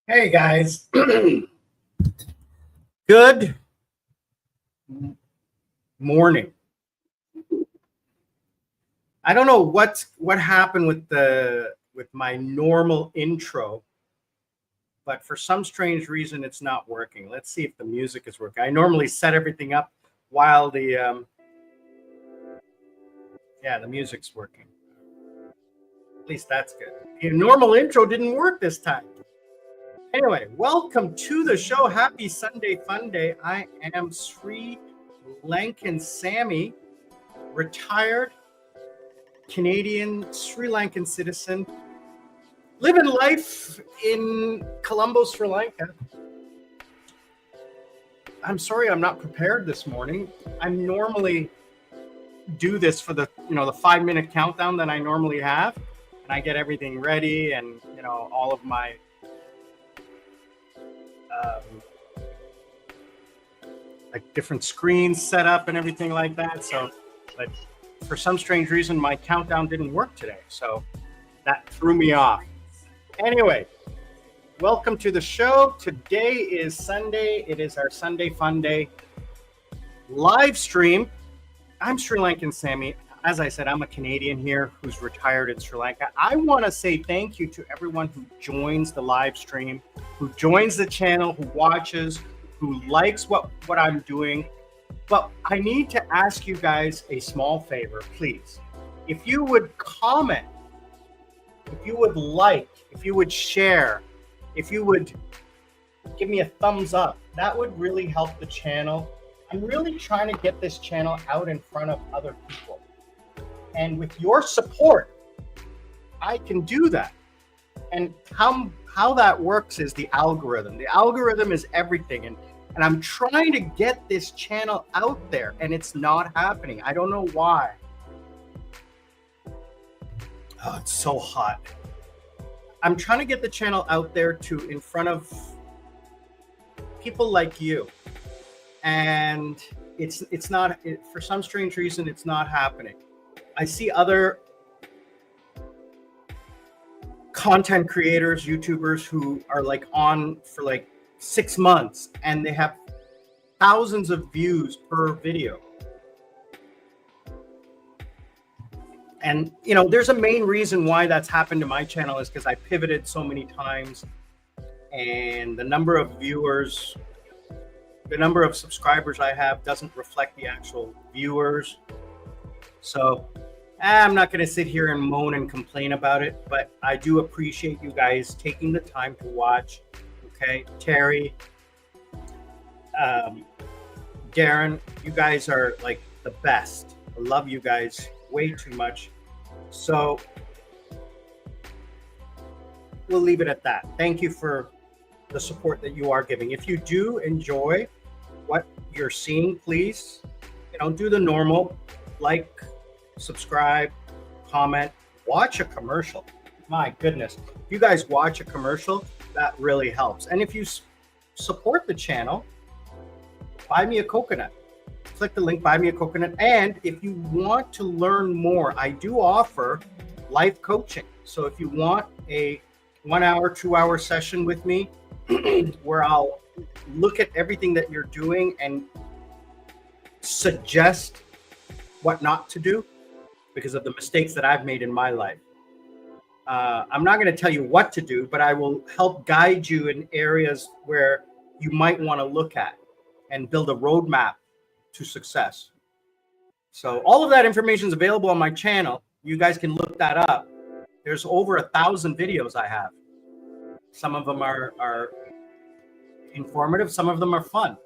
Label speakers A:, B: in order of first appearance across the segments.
A: Hey guys, good morning. I don't know what happened with my normal intro, but for some strange reason it's not working. Let's see if the music is working. I normally set everything up while the music's working. At least that's good. The normal intro didn't work this time. Anyway, welcome to the show. Happy Sunday Funday. I am Sri Lankan Sammy, retired Canadian Sri Lankan citizen, living life in Colombo, Sri Lanka. I'm sorry I'm not prepared this morning. I normally do this for the 5-minute countdown that I normally have, and I get everything ready and all of my like different screens set up and everything like that. So, but for some strange reason, my countdown didn't work today. So that threw me off. Anyway, welcome to the show. Today is Sunday. It is our Sunday Funday live stream. I'm Sri Lankan Sammy. As I said, I'm a Canadian here who's retired in Sri Lanka. I want to say thank you to everyone who joins the live stream, who joins the channel, who watches, who likes what I'm doing. But I need to ask you guys a small favor, please. If you would comment, if you would like, if you would share, if you would give me a thumbs up, that would really help the channel. I'm really trying to get this channel out in front of other people. And with your support, I can do that. And how that works is the algorithm. The algorithm is everything. And I'm trying to get this channel out there, and it's not happening. I don't know why. Oh, it's so hot. I'm trying to get the channel out there in front of people like you. And it's not, for some strange reason, it's not happening. I see other content creators, YouTubers who are like on for like 6 months and they have thousands of views per video. And there's a main reason why that's happened to my channel is because I pivoted so many times, and the number of viewers, the number of subscribers I have doesn't reflect the actual viewers. So I'm not going to sit here and moan and complain about it, but I do appreciate you guys taking the time to watch. Okay, Terry, Darren, you guys are like the best. I love you guys way too much. So we'll leave it at that. Thank you for the support that you are giving. If you do enjoy what you're seeing, please, do the normal, like, subscribe, comment, watch a commercial. My goodness, if you guys watch a commercial, that really helps. And if you support the channel, buy me a coconut. Click the link, buy me a coconut. And if you want to learn more, I do offer life coaching. So if you want a 1 hour, 2 hour session with me where I'll look at everything that you're doing and suggest what not to do because of the mistakes that I've made in my life. I'm not going to tell you what to do, but I will help guide you in areas where you might want to look at and build a roadmap to success. So all of that information is available on my channel. You guys can look that up. There's over 1,000 videos I have. Some of them are informative. Some of them are fun.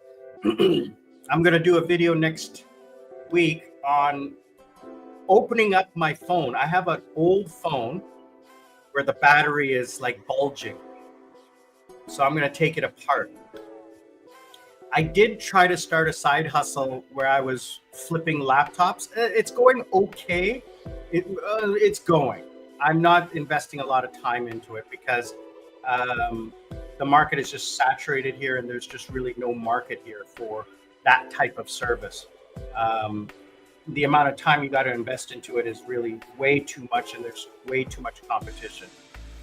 A: I'm going to do a video next week on opening up my phone. I have an old phone where the battery is like bulging. So I'm going to take it apart. I did try to start a side hustle where I was flipping laptops. It's going okay. It's going. I'm not investing a lot of time into it because the market is just saturated here, and there's just really no market here for that type of service. The amount of time you got to invest into it is really way too much, and there's way too much competition.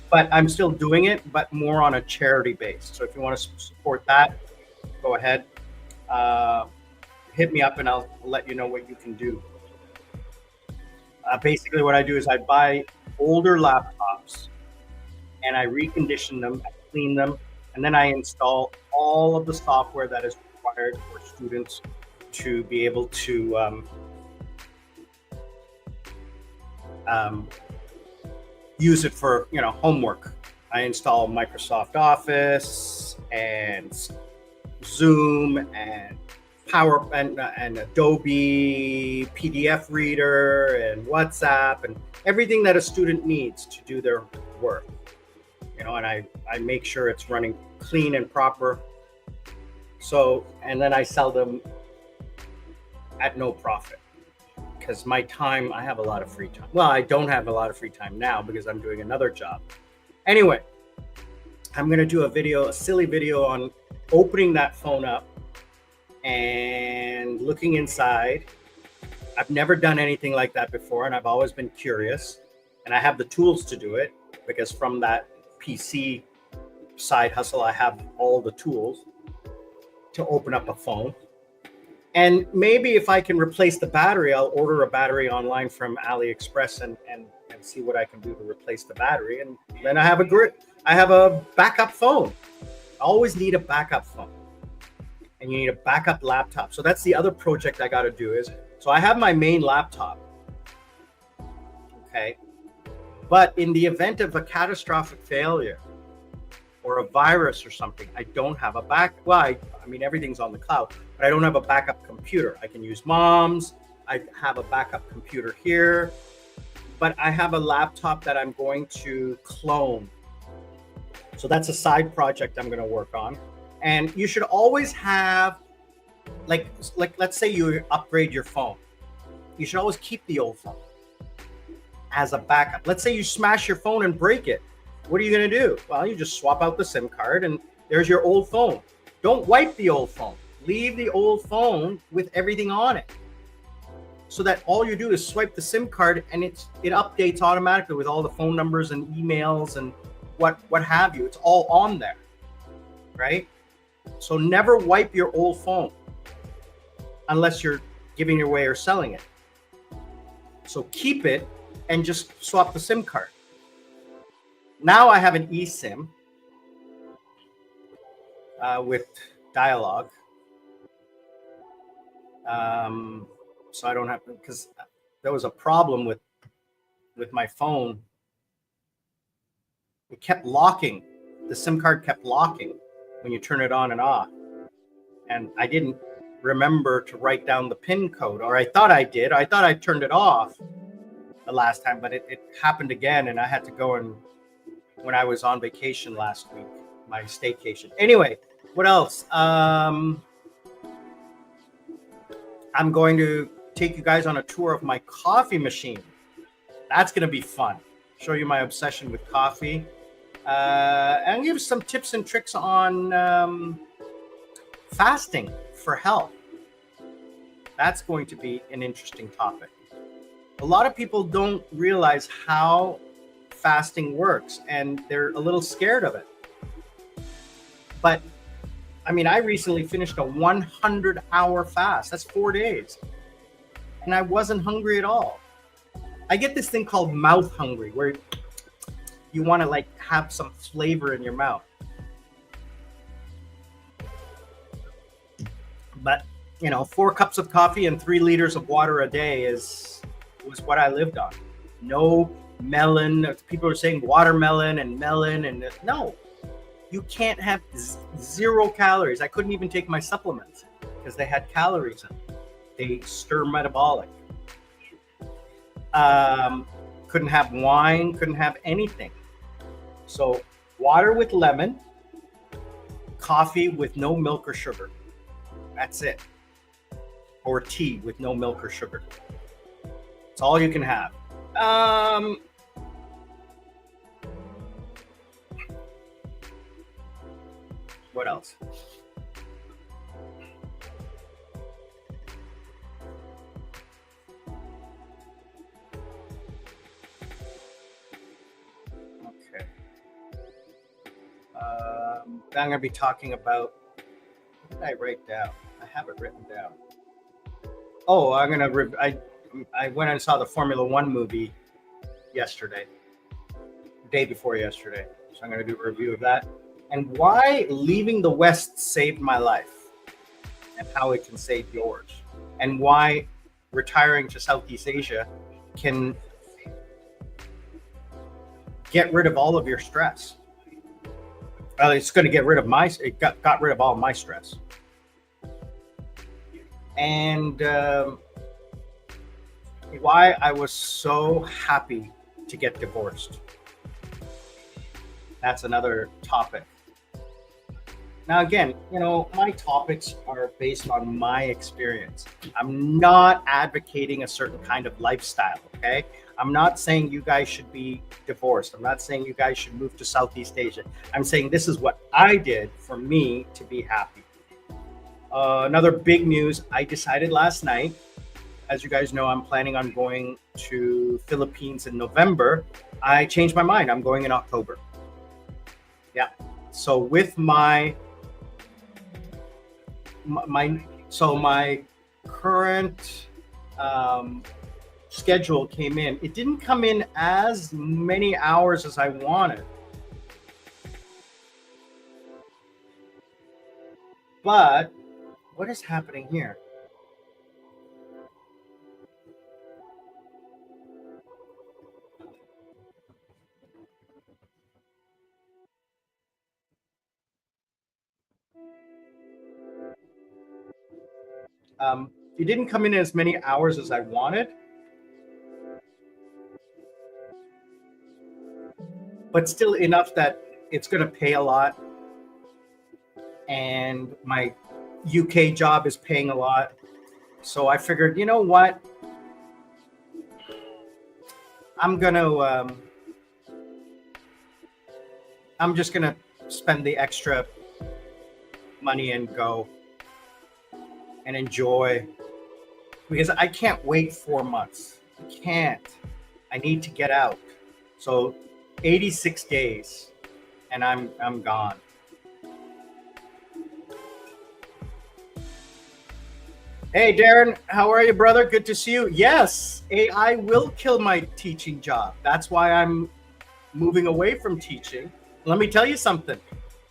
A: but I'm still doing it, but more on a charity base. So if you want to support that, go ahead. Hit me up and I'll let you know what you can do. Basically, what I do is I buy older laptops and I recondition them, I clean them, and then I install all of the software that is required for students to be able to use it for homework. I install Microsoft Office and Zoom and Power and Adobe PDF Reader and WhatsApp and everything that a student needs to do their work. And I make sure it's running clean and proper. So, and then I sell them at no profit because my time, I have a lot of free time. Well, I don't have a lot of free time now because I'm doing another job. Anyway, I'm going to do a silly video on opening that phone up and looking inside. I've never done anything like that before, and I've always been curious, and I have the tools to do it because from that PC side hustle, I have all the tools to open up a phone. And maybe if I can replace the battery, I'll order a battery online from AliExpress and see what I can do to replace the battery. And then I have a backup phone. I always need a backup phone. And you need a backup laptop. So that's the other project I got to do so I have my main laptop. Okay. But in the event of a catastrophic failure or a virus or something, I don't have a I mean, everything's on the cloud, but I don't have a backup computer. I can use Mom's. I have a backup computer here, but I have a laptop that I'm going to clone. So that's a side project I'm going to work on. And you should always have, like let's say you upgrade your phone. You should always keep the old phone as a backup. Let's say you smash your phone and break it. What are you going to do? Well, you just swap out the SIM card and there's your old phone. Don't wipe the old phone. Leave the old phone with everything on it so that all you do is swipe the SIM card and it updates automatically with all the phone numbers and emails and what have you. It's all on there, right? So never wipe your old phone unless you're giving it away or selling it. So keep it and just swap the SIM card. Now I have an eSIM with dialogue. So I don't have to, because there was a problem with my phone. It kept locking. The SIM card kept locking when you turn it on and off. And I didn't remember to write down the PIN code, or I thought I did. I thought I turned it off the last time, but it happened again, and I had to go when I was on vacation last week, my staycation. Anyway, what else? I'm going to take you guys on a tour of my coffee machine. That's going to be fun. Show you my obsession with coffee. And give some tips and tricks on fasting for health. That's going to be an interesting topic. A lot of people don't realize how fasting works, and they're a little scared of it. But I mean, I recently finished a 100-hour fast. That's 4 days. And I wasn't hungry at all. I get this thing called mouth hungry, where you want to like have some flavor in your mouth. But 4 cups of coffee and 3 liters of water a day was what I lived on. No melon. People are saying watermelon and melon, and no, you can't have 0 calories. I couldn't even take my supplements because they had calories in them. They stir metabolic. Couldn't have wine, couldn't have anything. So water with lemon, coffee with no milk or sugar. That's it. Or tea with no milk or sugar. It's all you can have. What else? Okay. I'm going to be talking about, what did I write down? I have it written down. Oh, I'm going to, I went and saw the Formula One movie yesterday, day before yesterday. So I'm going to do a review of that and why leaving the West saved my life and how it can save yours, and why retiring to Southeast Asia can get rid of all of your stress. It's going to get rid of it got rid of all my stress. And why I was so happy to get divorced. That's another topic. Now, again, my topics are based on my experience. I'm not advocating a certain kind of lifestyle, okay? I'm not saying you guys should be divorced. I'm not saying you guys should move to Southeast Asia. I'm saying this is what I did for me to be happy. Another big news, I decided last night, as you guys know, I'm planning on going to Philippines in November. I changed my mind. I'm going in October. Yeah. So with my current schedule came in. It didn't come in as many hours as I wanted. But what is happening here? It didn't come in as many hours as I wanted, but still enough that it's going to pay a lot. And my UK job is paying a lot. So I figured, you know what? I'm just going to spend the extra money and go and enjoy, because I can't wait 4 months. I can't. I need to get out. So 86 days and I'm gone. Hey Darren, how are you, brother? Good to see you. Yes, AI will kill my teaching job. That's why I'm moving away from teaching. Let me tell you something.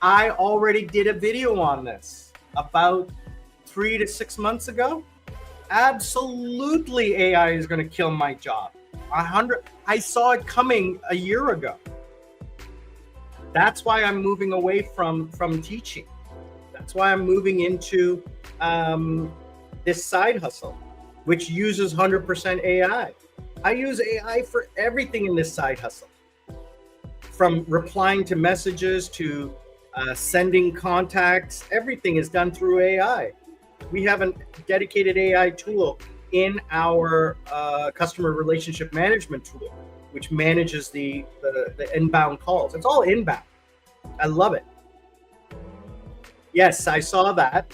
A: I already did a video on this about 3 to 6 months ago. Absolutely, AI is going to kill my job. I saw it coming a year ago. That's why I'm moving away from teaching. That's why I'm moving into this side hustle, which uses 100% AI. I use AI for everything in this side hustle, from replying to messages to sending contacts. Everything is done through AI. We have a dedicated AI tool in our customer relationship management tool, which manages the inbound calls. It's all inbound. I love it. Yes, I saw that.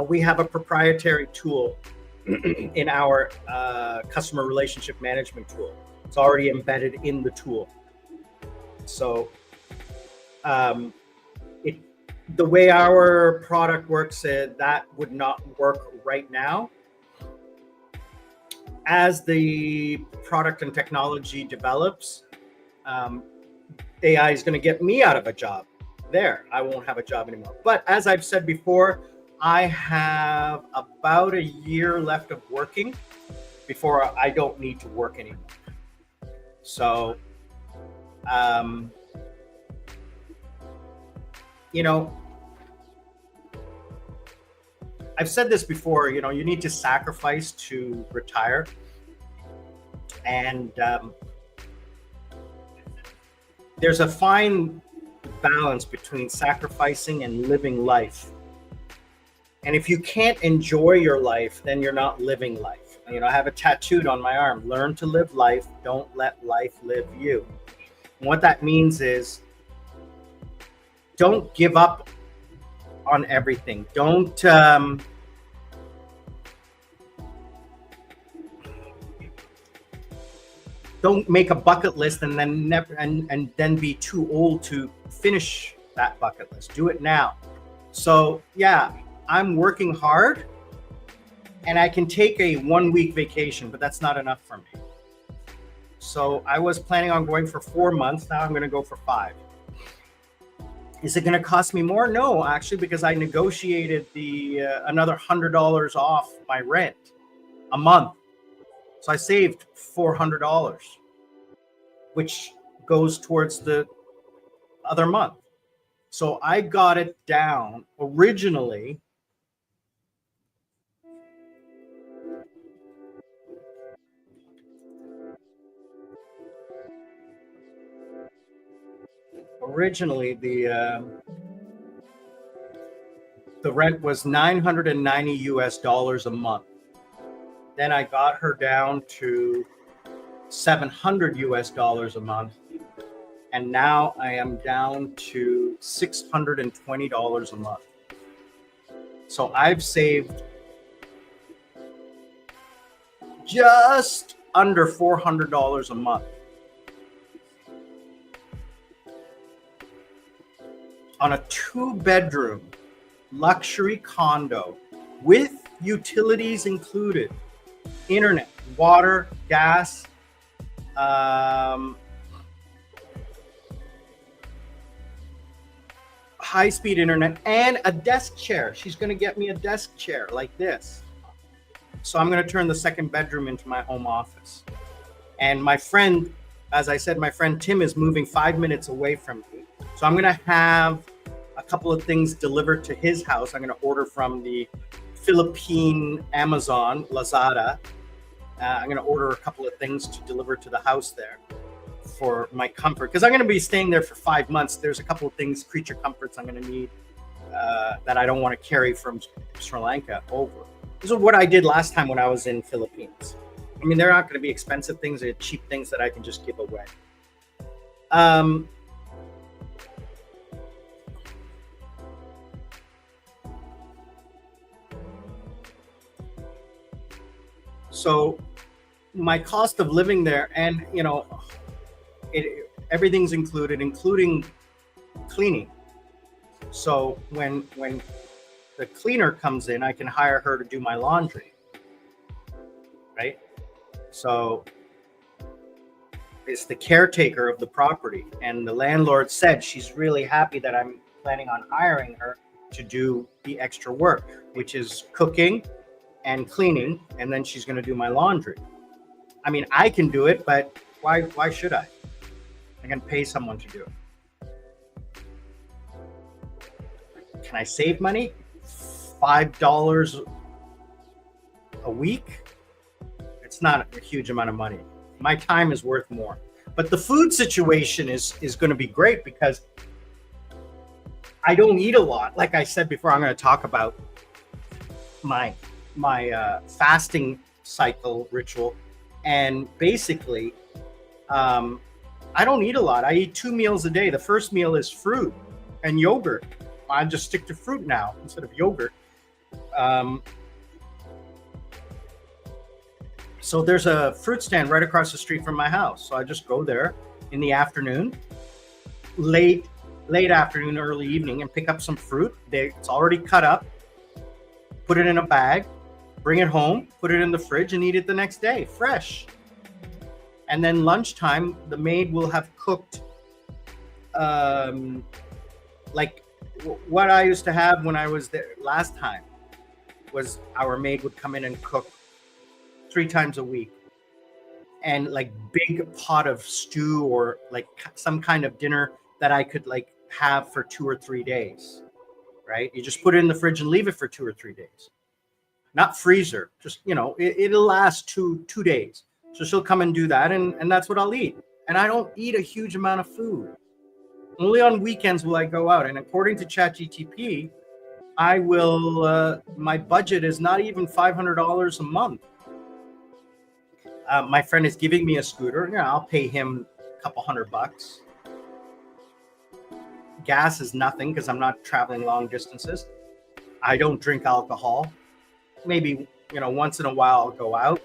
A: We have a proprietary tool in our customer relationship management tool. It's already embedded in the tool. So the way our product works, that would not work right now. As the product and technology develops, AI is going to get me out of a job. There, I won't have a job anymore. But as I've said before, I have about a year left of working before I don't need to work anymore. So, I've said this before, you need to sacrifice to retire. And there's a fine balance between sacrificing and living life. And if you can't enjoy your life, then you're not living life. I have it tattooed on my arm: learn to live life, don't let life live you. And what that means is, don't give up on everything. Don't don't make a bucket list and then never and then be too old to finish that bucket list. Do it now. So yeah, I'm working hard, and I can take a 1-week vacation, but that's not enough for me. So I was planning on going for 4 months. Now I'm going to go for 5. Is it going to cost me more? No, actually, because I negotiated the another $100 off my rent a month. So I saved $400, which goes towards the other month. So I got it down originally. Originally, the rent was $990 a month. Then I got her down to $700 a month, and now I am down to $620 a month. So I've saved just under $400 a month on a 2-bedroom luxury condo with utilities included, internet, water, gas, high-speed internet, and a desk chair. She's going to get me a desk chair like this. So I'm going to turn the 2nd bedroom into my home office. And my friend, as I said, my friend Tim is moving 5 minutes away from me. So I'm going to have a couple of things delivered to his house. I'm going to order from the Philippine Amazon, Lazada. I'm going to order a couple of things to deliver to the house there for my comfort, because I'm going to be staying there for 5 months. There's a couple of things, creature comforts I'm going to need that I don't want to carry from Sri Lanka over. This is what I did last time when I was in Philippines. I mean, they're not going to be expensive things. They're cheap things that I can just give away. So my cost of living there, and everything's included, including cleaning. So when the cleaner comes in, I can hire her to do my laundry, right? So it's the caretaker of the property, and the landlord said she's really happy that I'm planning on hiring her to do the extra work, which is cooking and cleaning, and then she's going to do my laundry. I mean, I can do it, but why should I? I can pay someone to do it. Can I save money? $5 a week? It's not a huge amount of money. My time is worth more. But the food situation is going to be great because I don't eat a lot. Like I said before, I'm going to talk about my fasting cycle ritual. And basically, I don't eat a lot. I eat 2 meals a day. The first meal is fruit and yogurt. I just stick to fruit now instead of yogurt. So there's a fruit stand right across the street from my house. So I just go there in the afternoon, late afternoon, early evening, and pick up some fruit. It's already cut up, put it in a bag, bring it home, put it in the fridge, and eat it the next day, fresh. And then lunchtime, the maid will have cooked, like what I used to have when I was there last time was our maid would come in and cook 3 times a week, and like big pot of stew or like some kind of dinner that I could like have for 2 or 3 days, right? You just put it in the fridge and leave it for 2 or 3 days. Not freezer, just, it'll last two days. So she'll come and do that, and that's what I'll eat. And I don't eat a huge amount of food. Only on weekends will I go out. And according to ChatGTP, I will, my budget is not even $500 a month. My friend is giving me a scooter. I'll pay him a couple $100. Gas is nothing because I'm not traveling long distances. I don't drink alcohol. Maybe, once in a while I'll go out.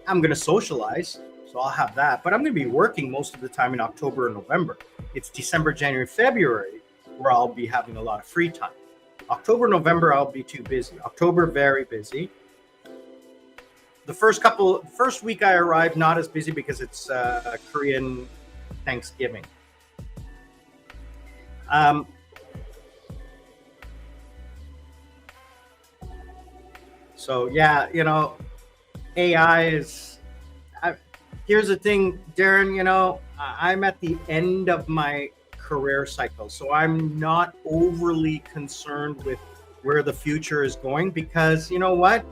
A: I'm going to socialize. So I'll have that. But I'm going to be working most of the time in October and November. It's December, January, February where I'll be having a lot of free time. October, November, I'll be too busy. October, very busy. The first week I arrived, not as busy because it's Korean Thanksgiving. So yeah, you know, AI is. Here's the thing, Darren. You know, I'm at the end of my career cycle, so I'm not overly concerned with where the future is going, because you know what?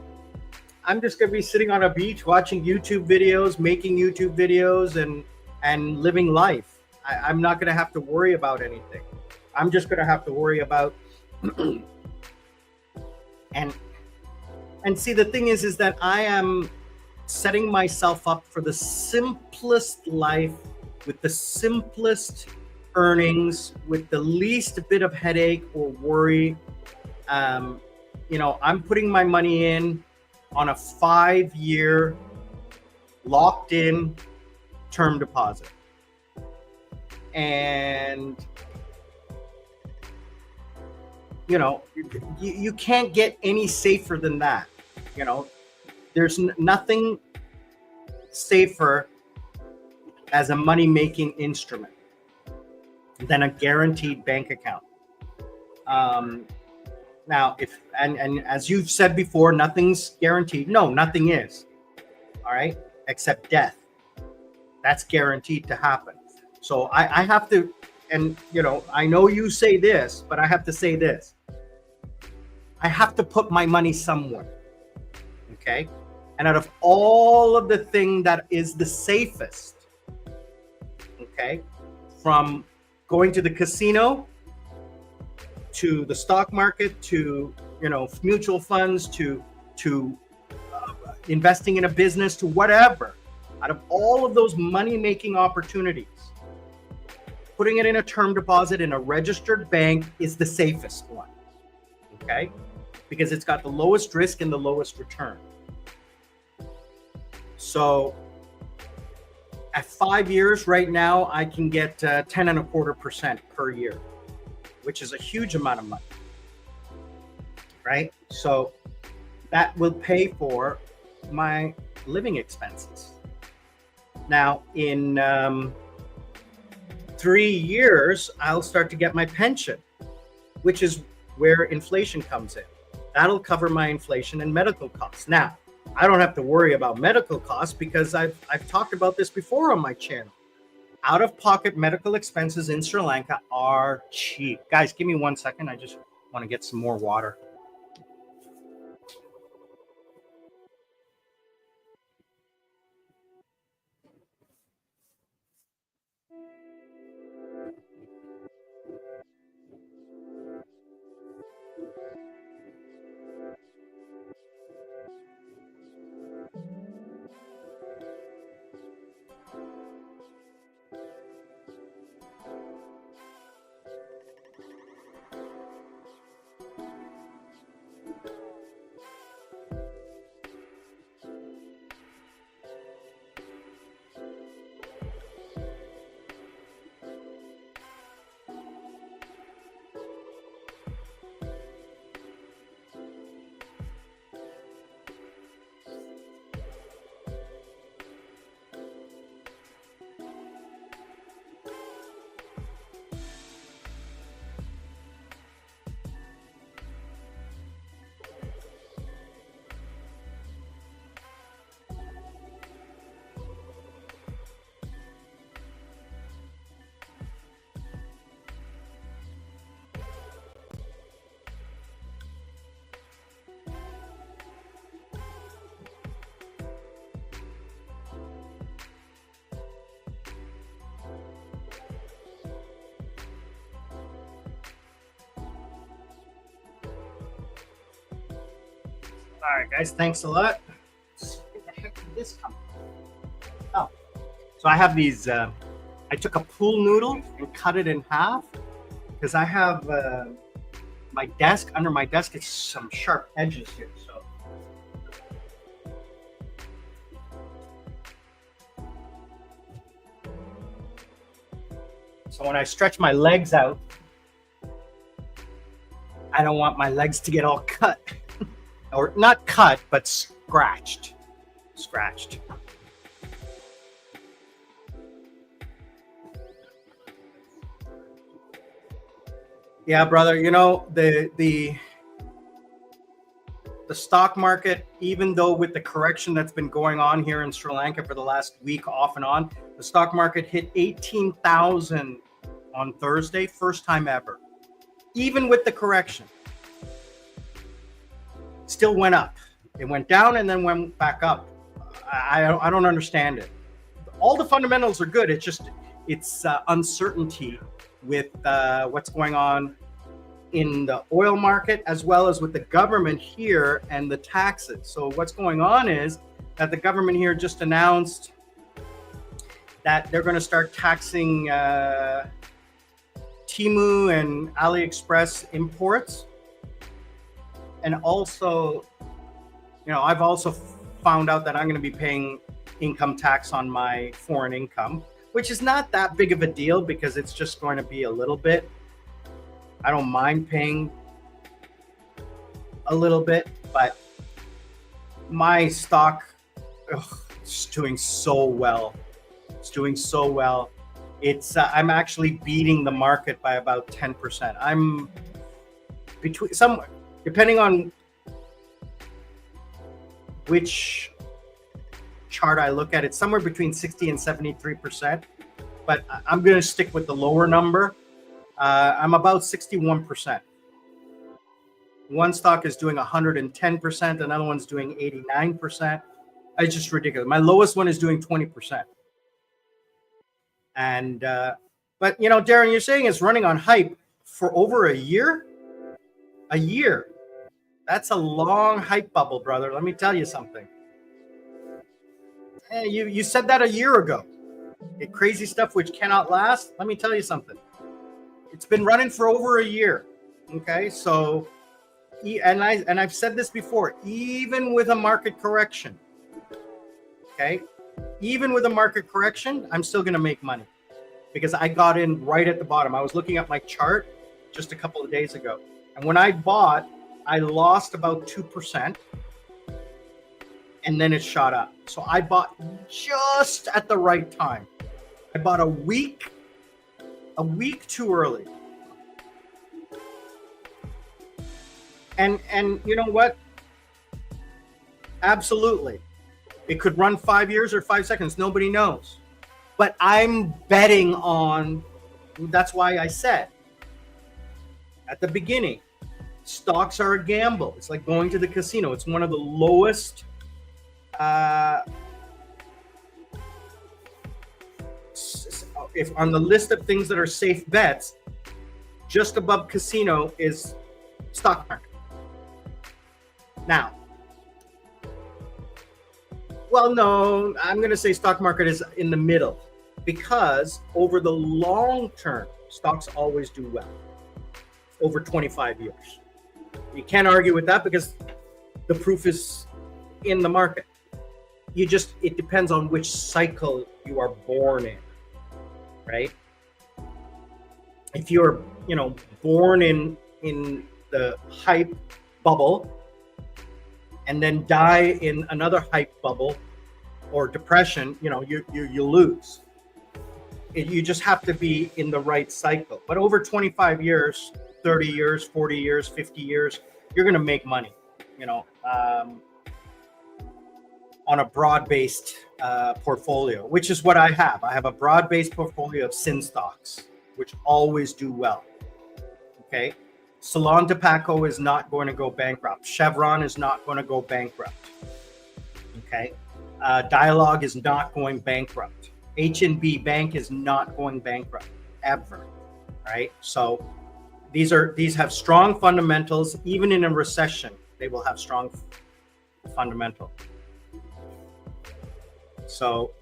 A: I'm just going to be sitting on a beach watching YouTube videos, making YouTube videos, and living life. I'm not going to have to worry about anything. I'm just going to have to worry about and see, the thing is that I am setting myself up for the simplest life with the simplest earnings, with the least bit of headache or worry. You know, I'm putting my money in on a 5-year locked in term deposit. And, you know, you can't get any safer than that. You know, there's nothing safer as a money-making instrument than a guaranteed bank account. Now, and as you've said before, nothing's guaranteed. No, nothing is. All right, except death. That's guaranteed to happen. So I have to, and you know, I know you say this, but I have to say this. I have to put my money somewhere. Okay, and out of all of the thing that is the safest, okay, from going to the casino to the stock market to, you know, mutual funds to investing in a business to whatever, out of all of those money-making opportunities, putting it in a term deposit in a registered bank is the safest one, okay? Because it's got the lowest risk and the lowest return. So at 5 years right now, I can get 10.25% per year, which is a huge amount of money, right? So that will pay for my living expenses. Now, in 3 years, I'll start to get my pension, which is where inflation comes in. That'll cover my inflation and medical costs. Now, I don't have to worry about medical costs because I've talked about this before on my channel. Out-of-pocket medical expenses in Sri Lanka are cheap. Guys, give me 1 second. I just want to get some more water. All right, guys, thanks a lot. Where the heck did this come from? Oh, so I have these, I took a pool noodle and cut it in half because I have my desk, under my desk, it's some sharp edges here. So So when I stretch my legs out, I don't want my legs to get all cut. Or not cut, but scratched. Yeah, brother, you know, the stock market, even though with the correction that's been going on here in Sri Lanka for the last week off and on, the stock market hit 18,000 on Thursday, first time ever. Even with the correction, still went up. It went down and then went back up. I don't understand it. All the fundamentals are good. It's just uncertainty with what's going on in the oil market, as well as with the government here and the taxes. So what's going on is that the government here just announced that they're going to start taxing Temu and AliExpress imports. And also, you know, I've also found out that I'm going to be paying income tax on my foreign income, which is not that big of a deal because it's just going to be a little bit. I don't mind paying a little bit, but my stock is doing so well. It's doing so well. It's I'm actually beating the market by about 10%. I'm between somewhere, depending on which chart I look at, it's somewhere between 60 and 73%, but I'm going to stick with the lower number. I'm about 61%. One stock is doing 110%, another one's doing 89%. It's just ridiculous. My lowest one is doing 20%. And but you know, Darren, you're saying it's running on hype for over a year? A year. That's a long hype bubble, brother. Let me tell you something. Hey, you said that a year ago. Crazy stuff which cannot last. Let me tell you something. It's been running for over a year. Okay, so and I've said this before, even with a market correction. Okay, even with a market correction, I'm still going to make money because I got in right at the bottom. I was looking at my chart just a couple of days ago, and when I bought, I lost about 2%, and then it shot up. So I bought just at the right time. I bought a week too early. And you know what? Absolutely. It could run 5 years or 5 seconds. Nobody knows. But I'm betting on, that's why I said at the beginning, stocks are a gamble. It's like going to the casino. It's one of the lowest if on the list of things that are safe bets, just above casino is stock market. Now, well, no, I'm going to say stock market is in the middle because over the long term, stocks always do well over 25 years. You can't argue with that because the proof is in the market. It depends on which cycle you are born in, right? If you're, born in the hype bubble and then die in another hype bubble or depression, you lose. You just have to be in the right cycle. But over 25 years, 30 years, 40 years, 50 years, you're going to make money, on a broad-based portfolio, which is what I have. I have a broad-based portfolio of sin stocks, which always do well. Okay. Salon Tobacco is not going to go bankrupt. Chevron is not going to go bankrupt. Okay. Dialogue is not going bankrupt. H&B Bank is not going bankrupt ever. Right. So these have strong fundamentals. Even in a recession, they will have strong fundamental. So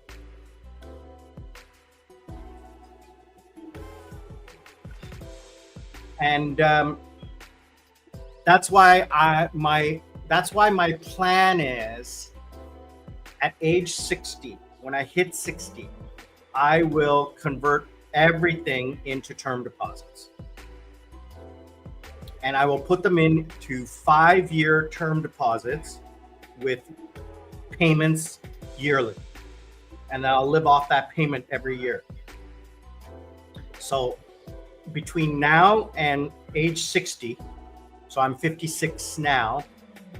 A: and that's why my plan is at age 60, when I hit 60, I will convert everything into term deposits. And I will put them into 5-year term deposits with payments yearly. And then I'll live off that payment every year. So between now and age 60, so I'm 56 now,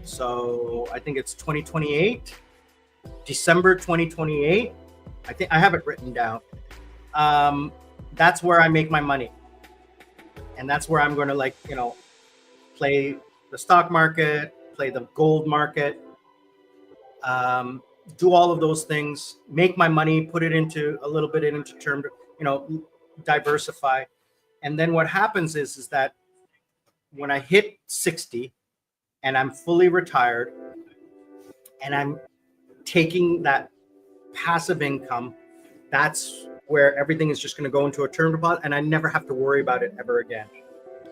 A: so I think it's 2028, December 2028. I think I have it written down. That's where I make my money. And that's where I'm going to, like, you know, play the stock market, play the gold market, do all of those things, make my money, put it into a little bit into term, you know, diversify. And then what happens is that when I hit 60 and I'm fully retired and I'm taking that passive income, that's where everything is just going to go into a term deposit, and I never have to worry about it ever again.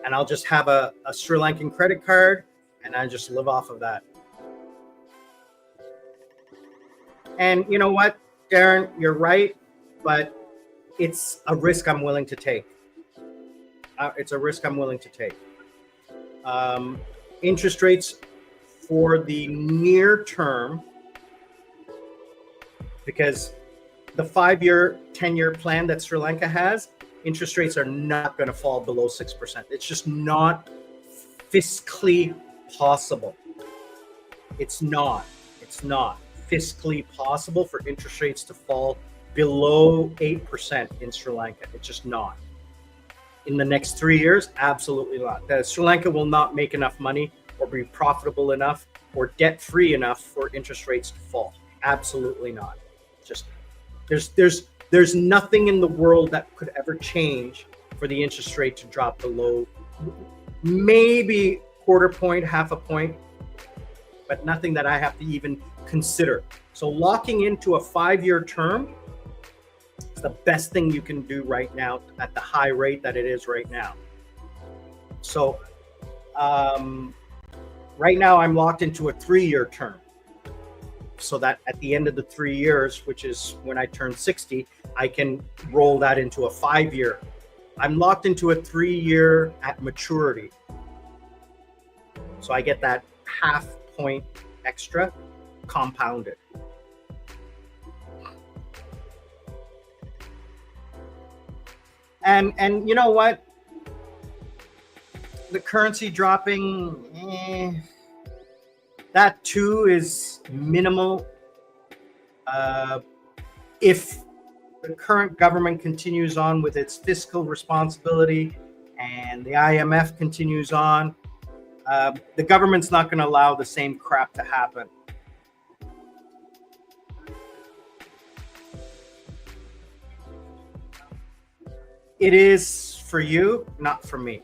A: And I'll just have a Sri Lankan credit card, and I just live off of that. And you know what, Darren, you're right, but it's a risk I'm willing to take. It's a risk I'm willing to take. Interest rates for the near term, because the 5-year, 10-year plan that Sri Lanka has, interest rates are not going to fall below 6%. It's just not fiscally possible. It's not fiscally possible for interest rates to fall below 8% in Sri Lanka. It's just not. In the next 3 years, absolutely not. Sri Lanka will not make enough money or be profitable enough or debt-free enough for interest rates to fall. Absolutely not. Just there's nothing in the world that could ever change for the interest rate to drop below maybe quarter point, half a point, but nothing that I have to even consider. So locking into a 5-year term is the best thing you can do right now at the high rate that it is right now. So right now I'm locked into a 3-year term, so that at the end of the 3 years, which is when I turn 60, I can roll that into a 5-year. I'm locked into a 3-year at maturity. So I get that half point extra compounded. And you know what? The currency dropping, that too is minimal. If the current government continues on with its fiscal responsibility and the IMF continues on, the government's not going to allow the same crap to happen. It is for you, not for me.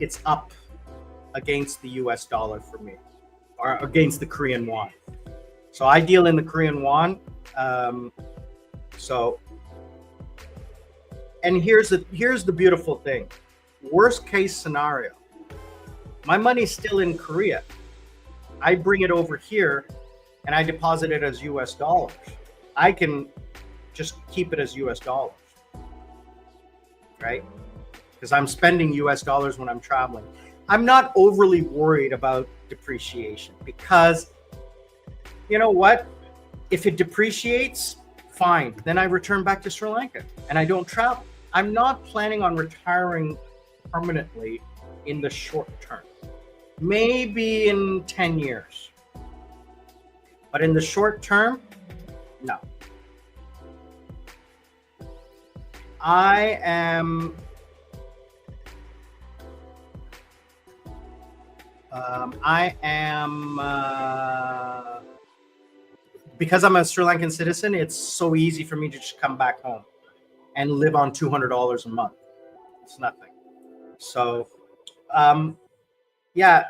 A: It's up against the US dollar for me, or against the Korean won. So I deal in the Korean won. And here's the beautiful thing. Worst case scenario, my money's still in Korea. I bring it over here and I deposit it as US dollars. I can just keep it as US dollars, right? Because I'm spending US dollars when I'm traveling. I'm not overly worried about depreciation, because you know what? If it depreciates, fine. Then I return back to Sri Lanka and I don't travel. I'm not planning on retiring permanently in the short term. Maybe in 10 years. But in the short term, no. I am because I'm a Sri Lankan citizen, it's so easy for me to just come back home and live on $200 a month. It's nothing. So, yeah,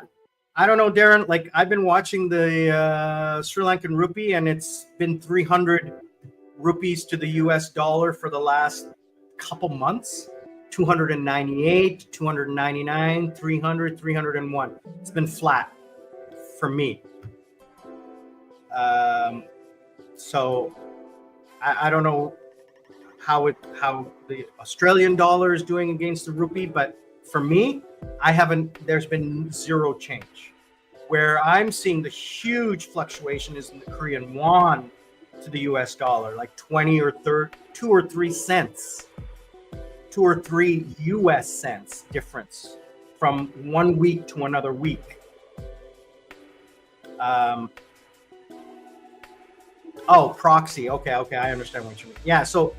A: I don't know, Darren, like I've been watching the Sri Lankan rupee, and it's been 300 rupees to the US dollar for the last couple months. 298, 299, 300, 301. It's been flat for me. So I don't know. how the Australian dollar is doing against the rupee, but for me, there's been zero change. Where I'm seeing the huge fluctuation is in the Korean won to the US dollar, like 20 or 30, 2 or 3 cents, 2 or 3 US cents difference from one week to another week. Proxy. Okay, I understand what you mean. Yeah, so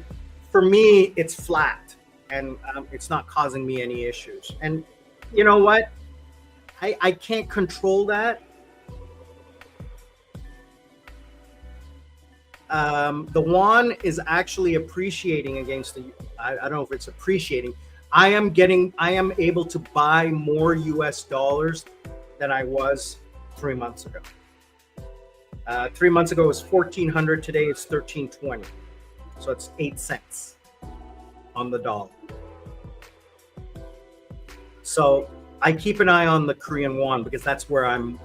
A: for me, it's flat, and it's not causing me any issues. And you know what? I can't control that. The won is actually appreciating against the. I don't know if it's appreciating. I am able to buy more US dollars than I was 3 months ago. 3 months ago it was 1,400. Today it's 1,320. So it's 8 cents on the dollar. So I keep an eye on the Korean won because that's where I'm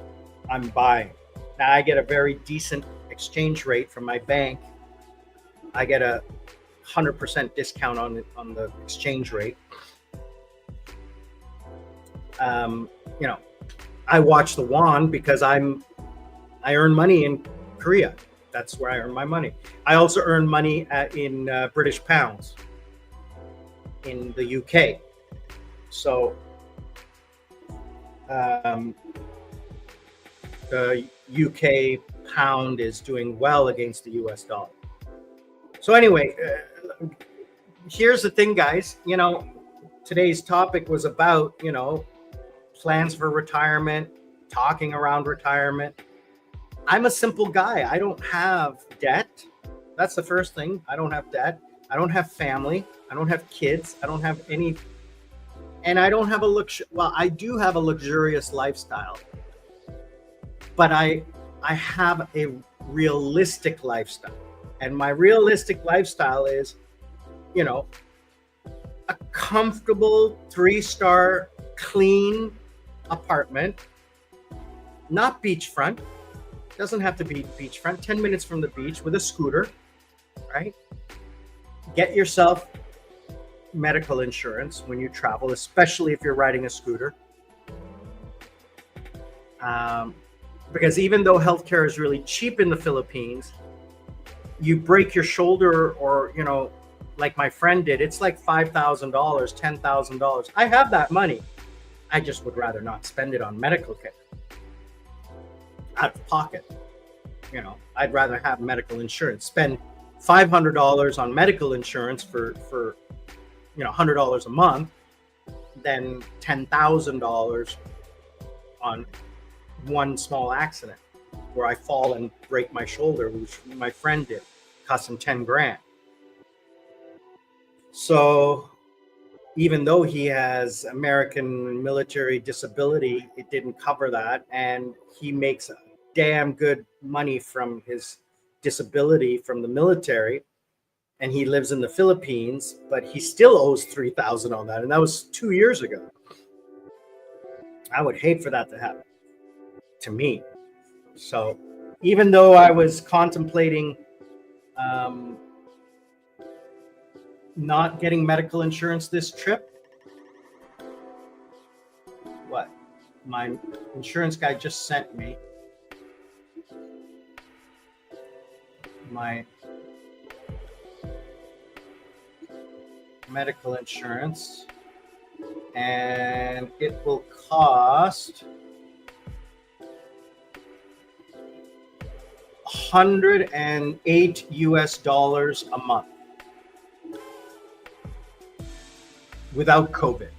A: buying. Now I get a very decent exchange rate from my bank. I get a 100% discount on the exchange rate. I watch the won because I earn money in Korea. That's where I earn my money. I also earn money in British pounds in the UK. So the UK pound is doing well against the US dollar. So anyway, here's the thing, guys. Today's topic was about, plans for retirement, talking around retirement. I'm a simple guy. I don't have debt. That's the first thing. I don't have debt. I don't have family. I don't have kids. I don't have any. And I don't have I do have a luxurious lifestyle. But I have a realistic lifestyle. And my realistic lifestyle is, a comfortable 3-star clean apartment, not beachfront. Doesn't have to be beachfront. 10 minutes from the beach with a scooter, right? Get yourself medical insurance when you travel, especially if you're riding a scooter. Because even though healthcare is really cheap in the Philippines, you break your shoulder or, like my friend did, it's like $5,000, $10,000. I have that money. I just would rather not spend it on medical care out of pocket. I'd rather have medical insurance, spend $500 on medical insurance for $100 a month than $10,000 on one small accident where I fall and break my shoulder, which my friend did, cost him 10 grand. So even though he has American military disability, it didn't cover that. And he makes damn good money from his disability from the military. And he lives in the Philippines, but he still owes $3,000 on that. And that was 2 years ago. I would hate for that to happen to me. So even though I was contemplating not getting medical insurance this trip, what my insurance guy just sent me my medical insurance, and it will cost $108 a month without COVID.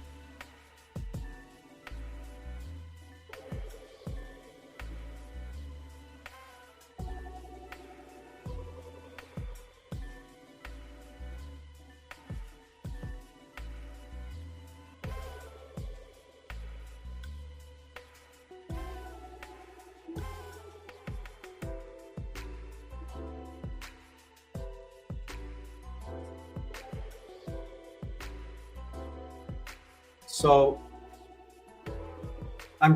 A: So I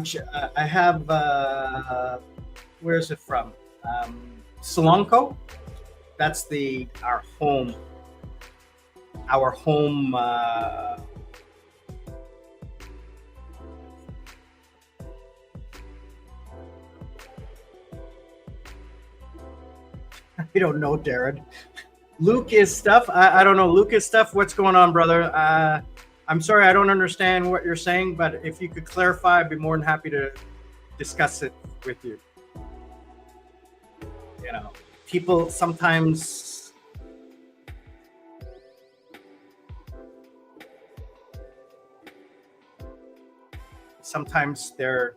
A: have, where is it from? Sri Lanka. That's our home our home I don't know, Darren. Lucas stuff. I don't know. Lucas stuff. What's going on, brother? I'm sorry, I don't understand what you're saying, but if you could clarify, I'd be more than happy to discuss it with you. You know, people sometimes they're,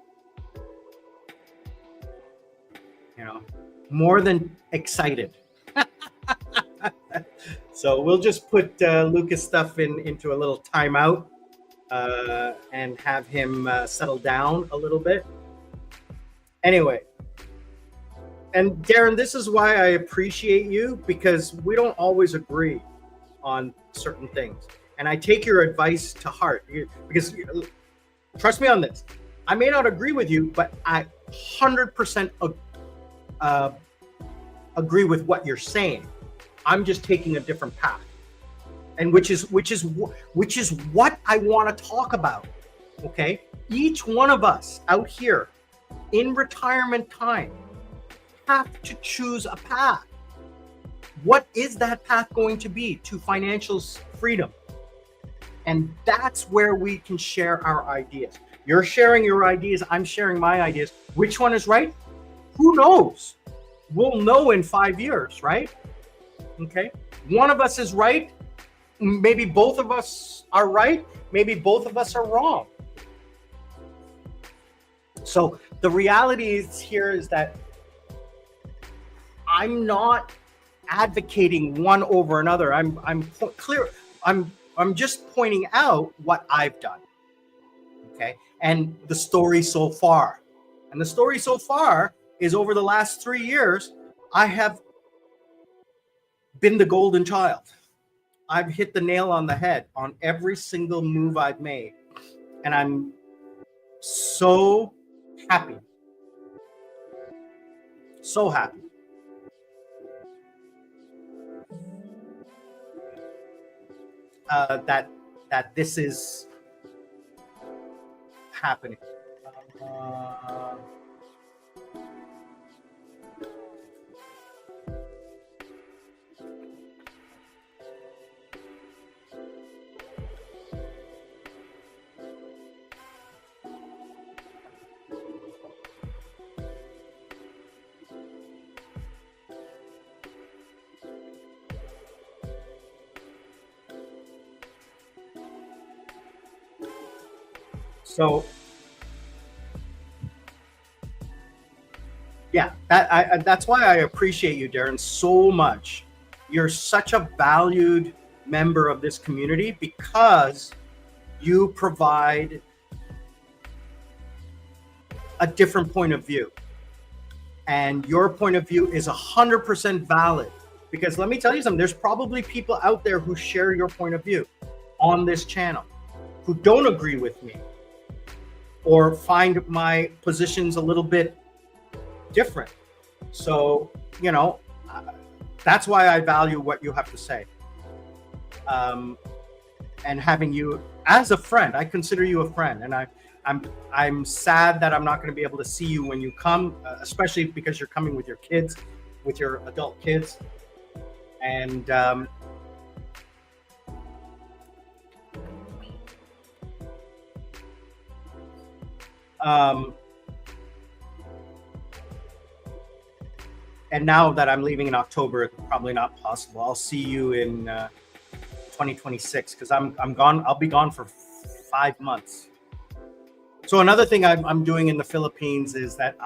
A: you know, more than excited. So we'll just put Lucas stuff into a little timeout and have him settle down a little bit. Anyway, and Darren, this is why I appreciate you, because we don't always agree on certain things. And I take your advice to heart, because trust me on this. I may not agree with you, but I 100% agree with what you're saying. I'm just taking a different path, and which is what I want to talk about. Okay, each one of us out here in retirement time have to choose a path. What is that path going to be to financial freedom? And that's where we can share our ideas. You're sharing your ideas, I'm sharing my ideas. Which one is right? Who knows? We'll know in 5 years, right? Okay, one of us is right. Maybe both of us are right. Maybe both of us are wrong. So the reality is here is that I'm not advocating one over another. I'm just pointing out what I've done. Okay, and the story so far. And the story so far is over the last 3 years, I have been the golden child. I've hit the nail on the head on every single move I've made. And I'm so happy. So happy. That this is happening. So, yeah, that's why I appreciate you, Darren, so much. You're such a valued member of this community because you provide a different point of view. And your point of view is 100% valid. Because let me tell you something, there's probably people out there who share your point of view on this channel who don't agree with me or find my positions a little bit different. So, you know, that's why I value what you have to say. And having you as a friend, I consider you a friend. And I'm sad that I'm not going to be able to see you when you come, especially because you're coming with your kids, with your adult kids. And and now that I'm leaving in October, it's probably not possible. I'll see you in 2026 because I'm gone. I'll be gone for 5 months. So another thing I'm doing in the Philippines is that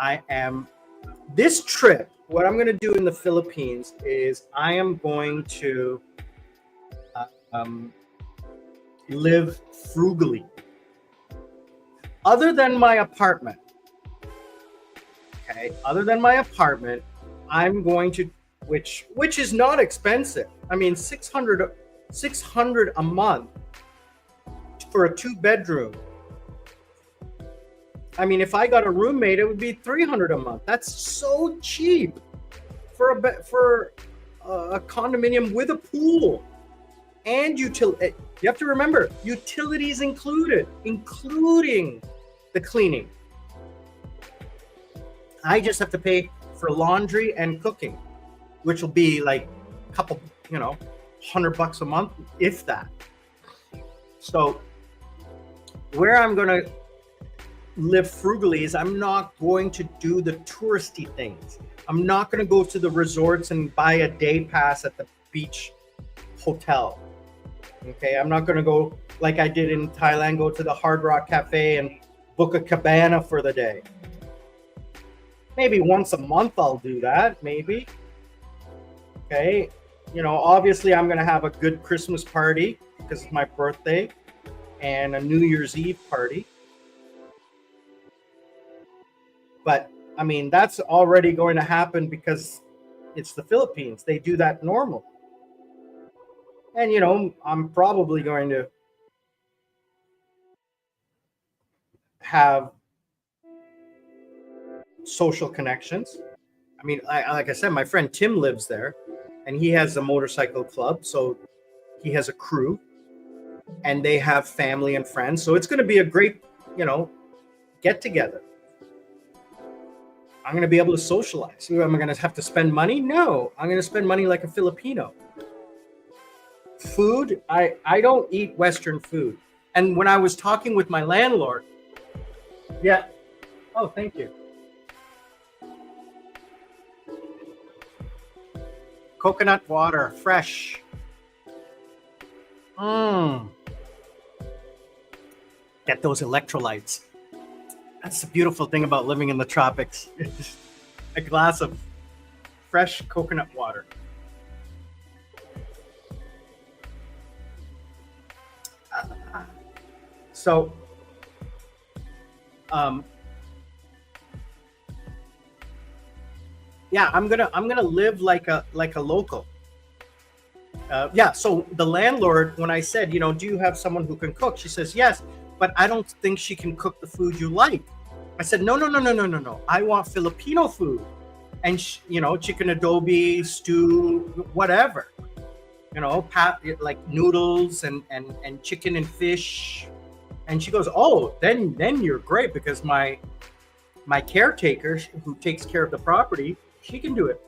A: this trip, what I'm going to do in the Philippines is I am going to live frugally. Other than my apartment, I'm going to, which is not expensive. I mean, $600 a month for a 2-bedroom. I mean, if I got a roommate, it would be $300 a month. That's so cheap for a condominium with a pool. and you have to remember, utilities included, including the cleaning. I just have to pay for laundry and cooking, which will be like a couple, $100 a month, if that. So where I'm going to live frugally is I'm not going to do the touristy things. I'm not going to go to the resorts and buy a day pass at the beach hotel. Okay, I'm not going to go like I did in Thailand, go to the Hard Rock Cafe and book a cabana for the day. Maybe once a month I'll do that, maybe. Okay, obviously I'm going to have a good Christmas party because it's my birthday and a New Year's Eve party. But I mean, that's already going to happen because it's the Philippines. They do that normally. And, I'm probably going to have social connections. I mean, like I said, my friend Tim lives there and he has a motorcycle club. So he has a crew and they have family and friends. So it's going to be a great, get together. I'm going to be able to socialize. Am I going to have to spend money? No, I'm going to spend money like a Filipino. Food, I don't eat Western food. And when I was talking with my landlord, yeah. Oh, thank you. Coconut water, fresh. Get those electrolytes. That's the beautiful thing about living in the tropics. A glass of fresh coconut water. So, yeah, I'm gonna live like a local. Yeah. So the landlord, when I said, do you have someone who can cook? She says yes, but I don't think she can cook the food you like. I said no. I want Filipino food, and chicken adobe, stew, whatever. Like noodles and chicken and fish. And she goes, oh, then you're great because my caretaker who takes care of the property, she can do it.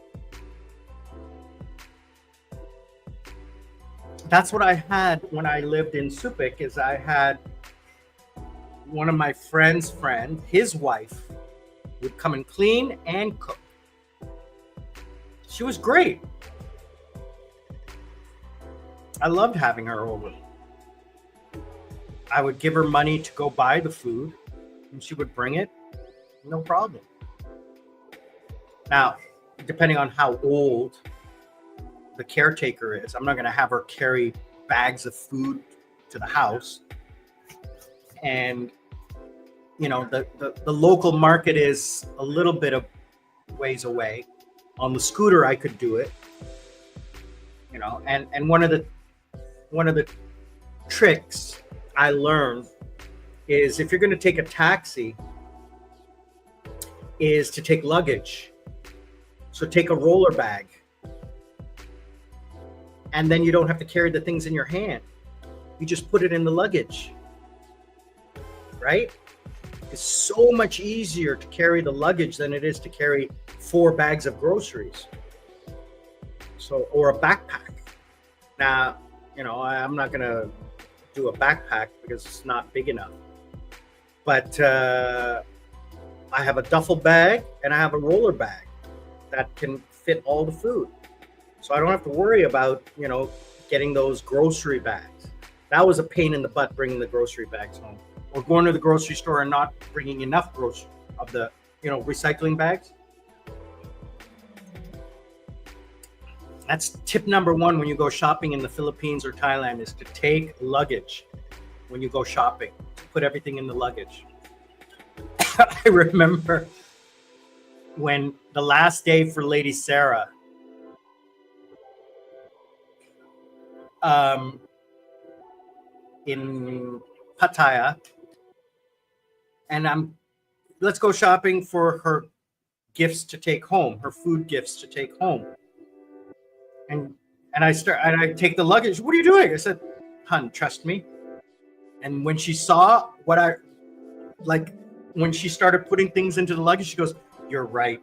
A: That's what I had when I lived in Subic. Is I had one of my friend's friend, his wife, would come and clean and cook. She was great. I loved having her over. I would give her money to go buy the food and she would bring it, no problem. Now, depending on how old the caretaker is, I'm not going to have her carry bags of food to the house. And, the local market is a little bit of ways away. On the scooter, I could do it, and one of the tricks I learned is if you're going to take a taxi is to take luggage. So take a roller bag and then you don't have to carry the things in your hand. You just put it in the luggage, right? It's so much easier to carry the luggage than it is to carry 4 bags of groceries. So, or a backpack. Now, I'm not going to do a backpack because it's not big enough. But I have a duffel bag and I have a roller bag that can fit all the food. So I don't have to worry about, getting those grocery bags. That was a pain in the butt bringing the grocery bags home. Or going to the grocery store and not bringing enough grocery of the, recycling bags. That's tip number 1 when you go shopping in the Philippines or Thailand is to take luggage when you go shopping. Put everything in the luggage. I remember when the last day for Lady Sarah, in Pattaya, and let's go shopping for her gifts to take home, her food gifts to take home. And And I take the luggage. What are you doing? I said, "Hun, trust me." And when she saw what when she started putting things into the luggage, she goes, "You're right."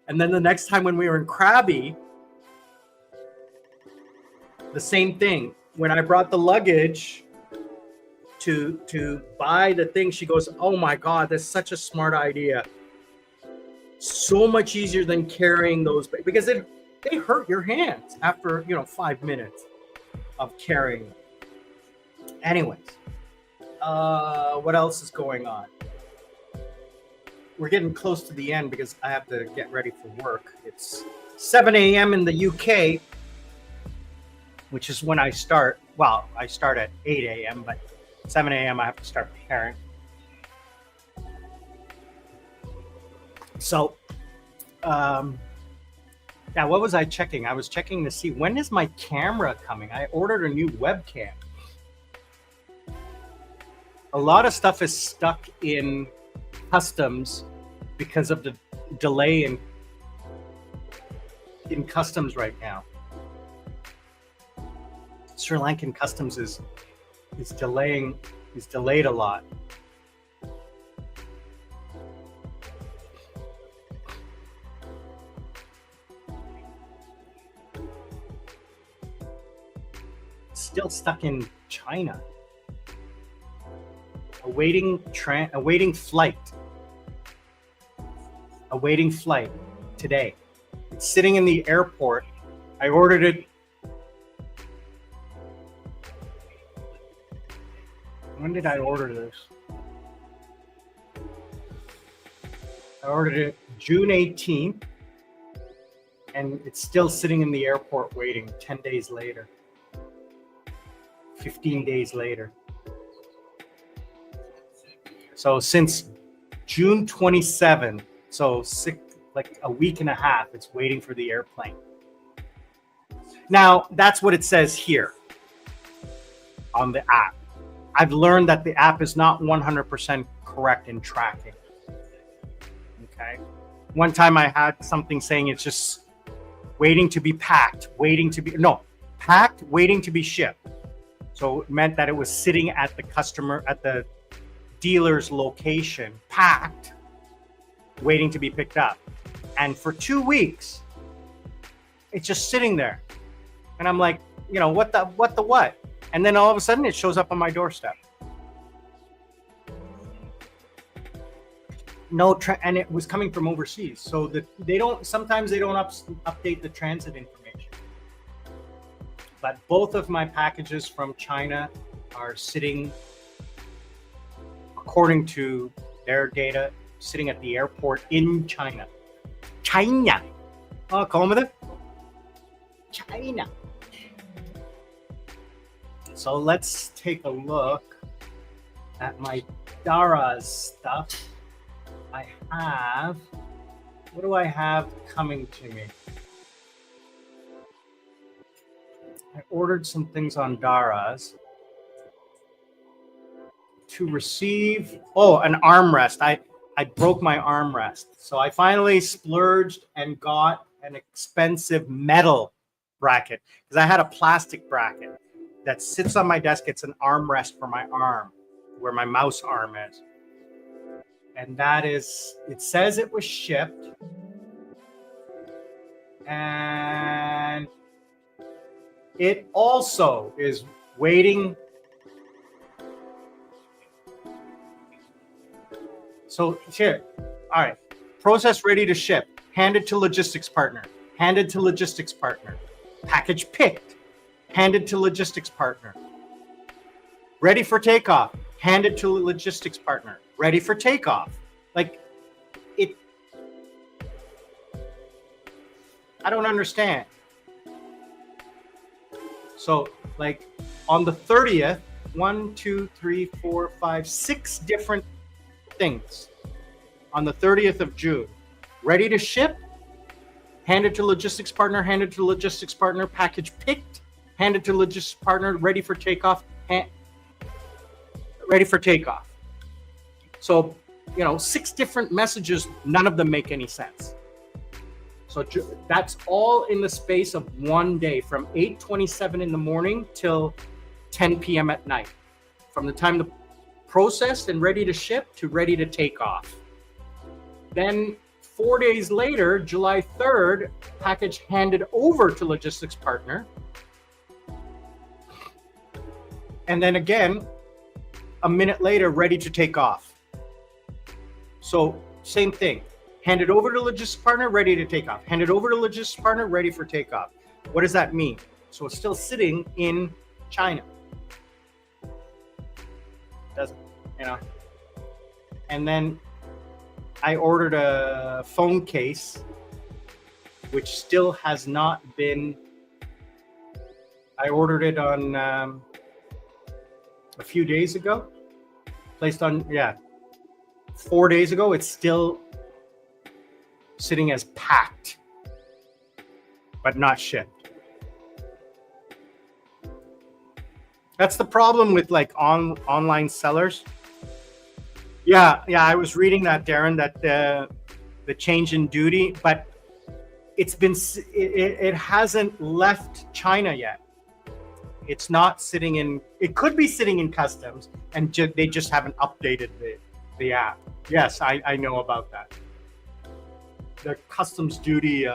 A: And then the next time when we were in Krabi, the same thing. When I brought the luggage to buy the thing, she goes, "Oh my God, that's such a smart idea. So much easier than carrying those," because they hurt your hands after 5 minutes of carrying them. Anyways, what else is going on? We're getting close to the end because I have to get ready for work. It's 7 a.m. in the UK, which is when I start. Well, I start at 8 a.m., but 7 a.m. I have to start preparing. So, yeah, what was I checking? I was checking to see when is my camera coming. I ordered a new webcam. A lot of stuff is stuck in customs because of the delay in customs right now. Sri Lankan customs is delayed a lot. Still stuck in China. Awaiting flight today. It's sitting in the airport. I ordered it. When did I order this? I ordered it June 18th, and it's still sitting in the airport waiting 10 days later, 15 days later. So since June 27th, so like a week and a half, it's waiting for the airplane. Now, that's what it says here on the app. I've learned that the app is not 100% correct in tracking. Okay. One time I had something saying it's just waiting to be packed, packed, waiting to be shipped. So it meant that it was sitting at the dealer's location, packed, waiting to be picked up. And for 2 weeks, it's just sitting there. And I'm like, what? And then all of a sudden it shows up on my doorstep. And it was coming from overseas. So sometimes they don't update the transit information. But both of my packages from China are sitting, according to their data, sitting at the airport in China. China. Oh, call me that. China. So let's take a look at my Dara's stuff. What do I have coming to me? I ordered some things on Dara's to receive. Oh, an armrest. I broke my armrest. So I finally splurged and got an expensive metal bracket because I had a plastic bracket that sits on my desk. It's an armrest for my arm, where my mouse arm is. And it says it was shipped. And it also is waiting. So here, all right, process ready to ship, handed to logistics partner, handed to logistics partner, package picked, handed to logistics partner, ready for takeoff, handed to logistics partner, ready for takeoff. I don't understand. So on the 30th, 1, 2, 3, 4, 5, 6 different things on the 30th of June, ready to ship, handed to logistics partner, handed to logistics partner, package picked, handed to logistics partner, ready for takeoff, ready for takeoff. So, 6 different messages, none of them make any sense. So that's all in the space of one day, from 8:27 in the morning till 10 p.m. at night. From the time the processed and ready to ship to ready to take off. Then 4 days later, July 3rd, package handed over to logistics partner. And then again, a minute later, ready to take off. So same thing. Handed over to logistics partner, ready to take off. Handed over to logistics partner, ready for takeoff. What does that mean? So it's still sitting in China. Doesn't, you know. And then I ordered a phone case, which still has not been. I ordered it on a few days ago. Placed on, 4 days ago. It's still sitting as packed, but not shipped. That's the problem with like online sellers. Yeah, I was reading that, Darren, that the change in duty, but it hasn't left China yet. It's not sitting in. It could be sitting in customs, and they just haven't updated the app. Yes, I know about that. The customs duty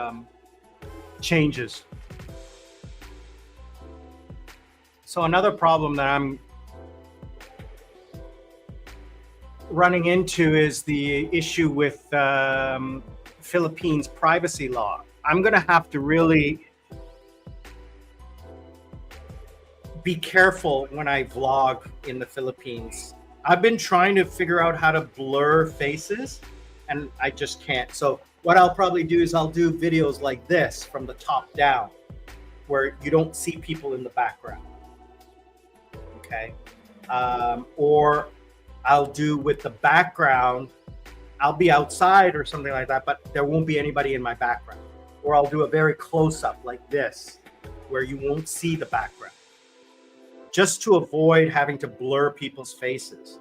A: changes. So another problem that I'm running into is the issue with Philippines privacy law. I'm going to have to really be careful when I vlog in the Philippines. I've been trying to figure out how to blur faces, and I just can't. So what I'll probably do is I'll do videos like this from the top down, where you don't see people in the background. Okay. Or I'll do with the background, I'll be outside or something like that, but there won't be anybody in my background. Or I'll do a very close up like this, where you won't see the background, just to avoid having to blur people's faces.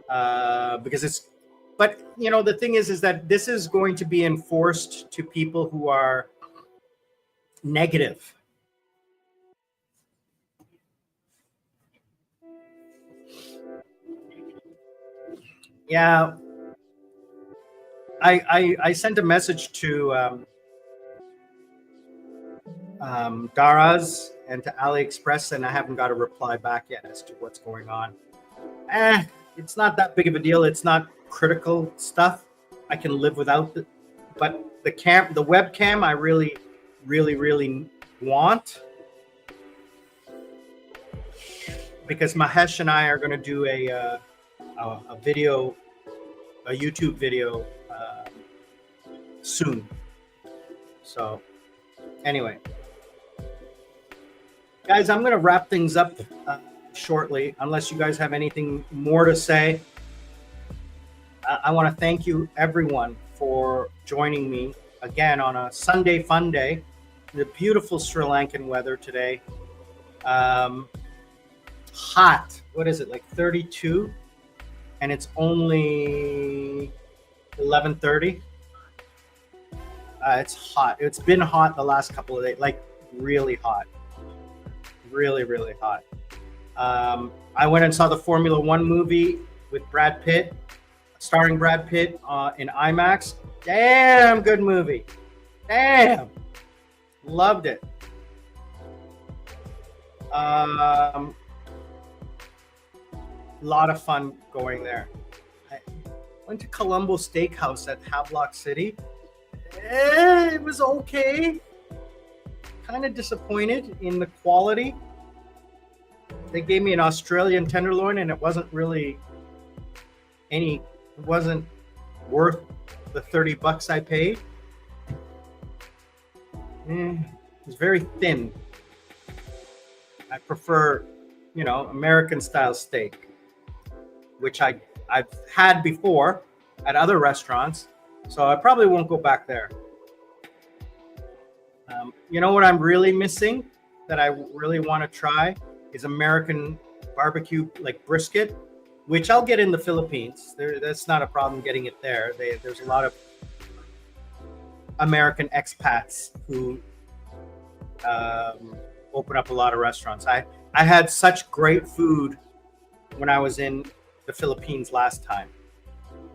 A: Because it's, but you know, the thing is that this is going to be enforced to people who are negative. Yeah, I sent a message to Daraz and to AliExpress, and I haven't got a reply back yet as to what's going on. It's not that big of a deal. It's not critical stuff. I can live without it. But the webcam, I really, really, really want, because Mahesh and I are going to do a video, a YouTube video soon. So anyway, guys, I'm going to wrap things up shortly, unless you guys have anything more to say. I want to thank you, everyone, for joining me again on a Sunday Funday. The beautiful Sri Lankan weather today. Hot. What is it, like 32? And it's only 11:30. It's hot. It's been hot the last couple of days, like really hot. Really, really hot. I went and saw the Formula One movie with Brad Pitt, starring Brad Pitt in IMAX. Damn good movie. Damn. Loved it. Lot of fun going there. I went to Colombo Steakhouse at Havelock City. It was okay. Kind of disappointed in the quality. They gave me an Australian tenderloin, and it wasn't really it wasn't worth the $30 I paid. It was very thin. I prefer, American style steak, which I've had before at other restaurants, so I probably won't go back there. You know what I'm really missing that I really want to try is American barbecue, like brisket, which I'll get in the Philippines. That's not a problem getting it there. There's a lot of American expats who open up a lot of restaurants. I had such great food when I was in the Philippines last time,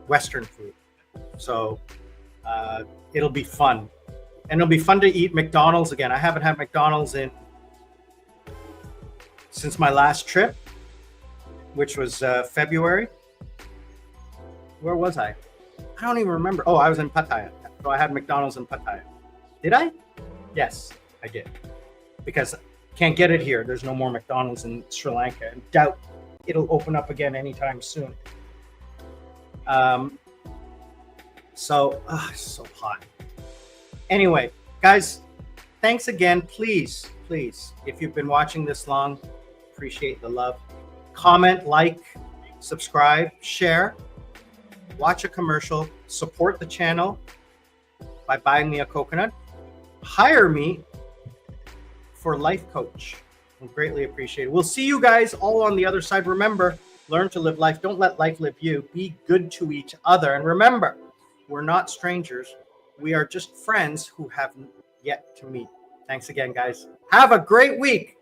A: Western food. So it'll be fun. And it'll be fun to eat McDonald's again. I haven't had McDonald's since my last trip, which was February. Where was I? I don't even remember. Oh, I was in Pattaya. So I had McDonald's in Pattaya. Did I? Yes, I did. Because can't get it here. There's no more McDonald's in Sri Lanka. And doubt it'll open up again anytime soon. So it's so hot. Anyway, guys, thanks again. Please, if you've been watching this long, appreciate the love. Comment, like, subscribe, share, watch a commercial, support the channel by buying me a coconut, hire me for life coach. I'll greatly appreciate it. We'll see you guys all on the other side. Remember, learn to live life. Don't let life live you. Be good to each other. And remember, we're not strangers. We are just friends who have yet to meet. Thanks again, guys. Have a great week.